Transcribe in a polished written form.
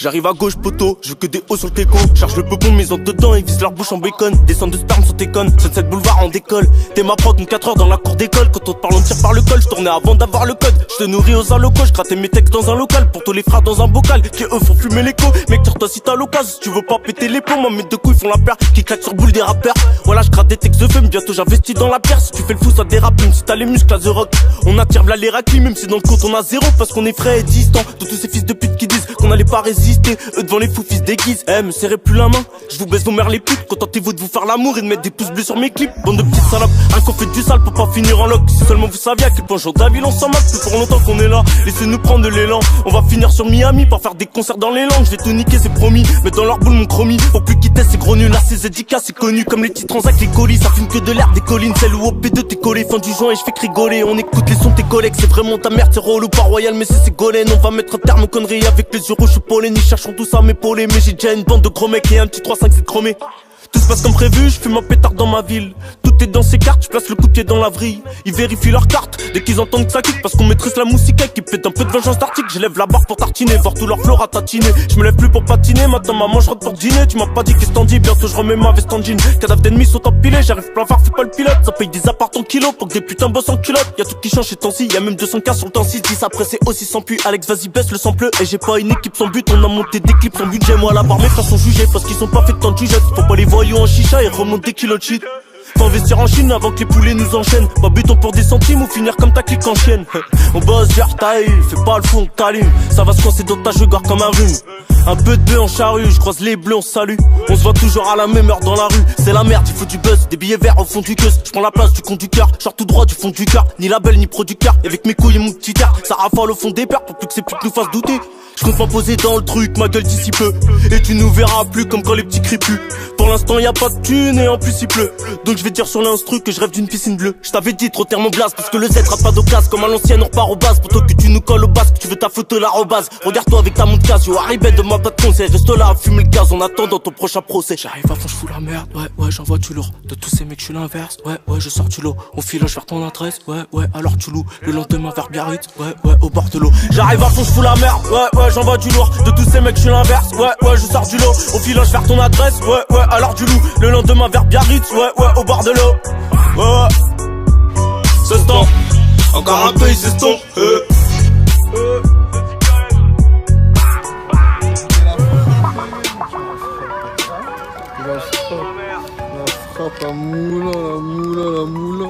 J'arrive à gauche poteau, je veux que des hauts sur le teco. Charge le peupon, mes autres dedans, ils visent leur bouche en bacon. Descends de sperme sur tes connes, Sunset Boulevard en décolle. T'es ma prod, 4 heures dans la cour d'école. Quand on te parle on tire par le col, je tournais avant d'avoir le code. Je te nourris aux allocaux, je grattais mes textes dans un local. Pour tous les frères dans un bocal, qui eux font fumer l'écho. Mec tire-toi si t'as l'occasion, si tu veux pas péter les plombs. Moi mes deux couilles font la paire, qui claquent sur boule des rappeurs. Voilà je gratte des textes de feu, mais bientôt j'investis dans la pierre. Si tu fais le fou ça dérape, même si t'as les muscles à The Rock. On attire là les raclis, même si dans le compte on a zéro. Parce qu'on est frais et distant de tous ces fils de pute qui disent qu'on allait pas résister. Eux devant les fous fils déguisent, me serrez plus la main. Je vous baisse vos mères les putes, contentez-vous de vous faire l'amour et de mettre des pouces bleus sur mes clips. Bande de petites salopes, un qu'on fait du sale pour pas finir en loc. Si seulement vous saviez à quel point Jean David on s'en moque. Plus pour longtemps qu'on est là, laissez-nous prendre de l'élan. On va finir sur Miami par faire des concerts dans les langues. Je vais tout niquer c'est promis, mais dans leur boule mon chromie. Faut plus quitter ces gros nuls, là ces édicats c'est connu. Comme les petits transacts, les colis, ça fume que de l'air des collines. Celle où au P2 t'es collé, fin du joint et je fais que rigoler. On écoute les sons de tes collègues, c'est vraiment ta merde, c'est relou pas royal mais c'est Ségolène. On va mettre un terme aux conneries avec les yeux rouges, je suis pollen. Ils chercheront tout ça m'épauler, mais j'ai déjà une bande de gros mecs et un petit 3-5 chromé. Tout se passe comme prévu, je fume un pétard dans ma ville. Tout est dans ces cartes, je place le coup de pied dans la vrille. Ils vérifient leurs cartes, dès qu'ils entendent que ça kick. Parce qu'on maîtrise la moussiquette qui pète un peu de vengeance d'article. J'élève la barre pour tartiner, voir tout leur fleur à tatiner. Je me lève plus pour patiner, maintenant maman je rentre pour dîner. Tu m'as pas dit qu'est-ce t'en dis, bientôt je remets ma veste en jean. Cadavre d'ennemis sont empilés, j'arrive plein phare, fais pas le pilote. Ça paye des apparts en kilos pour que des putains bossent en culotte. Y'a tout qui change ces temps-ci, y'a même 200K sur le temps 6. 10 après c'est aussi sans plus, Alex vas-y baisse le sample. Et j'ai pas une équipe sans but, on a monté des clips sans budget. Moi la barre mes frères sont jugés parce qu'ils sont pas faits de temps de jugeote. Faut pas les voyous en chicha et remonte des kilos de shit. Faut investir en Chine avant que les poulets nous enchaînent. Pas béton pour des centimes ou finir comme ta clique en chienne. On bosse vers taille, fais pas le fond, t'allumes. Ça va se coincer dans ta jugard comme un rhume. Un peu de bleu en charrue, je croise les bleus, on salue. On se voit toujours à la même heure dans la rue. C'est la merde, il faut du buzz, des billets verts au fond du queue. Je prends la place du conducteur, genre tout droit du fond du cœur. Ni label ni producteur, et avec mes couilles et mon petit air. Ça rafale au fond des pères pour plus que ces putes nous fassent douter. Je compte m'imposer dans le truc, ma gueule d'ici peu. Et tu nous verras plus comme quand les petits crient plus. Pour l'instant y'a pas de thune et en plus il pleut. Donc je vais dire sur l'instru que je rêve d'une piscine bleue. Je t'avais dit trop terme mon blast parce que le Z sera pas d'occasion. Comme à l'ancienne on repart au base. Plutôt que tu nous colles au basque, tu veux ta photo la rebase. Regarde-toi avec ta montre casio, arrivez de ma pas de conseil. Reste là à fumer le gaz en attendant ton prochain procès. J'arrive à fond, je fous la merde, ouais, j'envoie du lourd. De tous ces mecs je suis l'inverse, ouais, je sors du lot. On filoche vers ton adresse, ouais, alors tu loues. Le lendemain vers Biarritz, ouais, au bord de l'eau. J'arrive à fond, je fous la merde, ouais, j'envoie du lourd. De tous ces mecs je suis l'inverse, ouais, je sors du lot. On filoche vers ton adresse, ouais, alors tu loues. Le lendemain vers Biarritz, ouais, au bord de l'eau. Ouais, c'est temps, encore un peu, c'est ton. La frappe, la moula.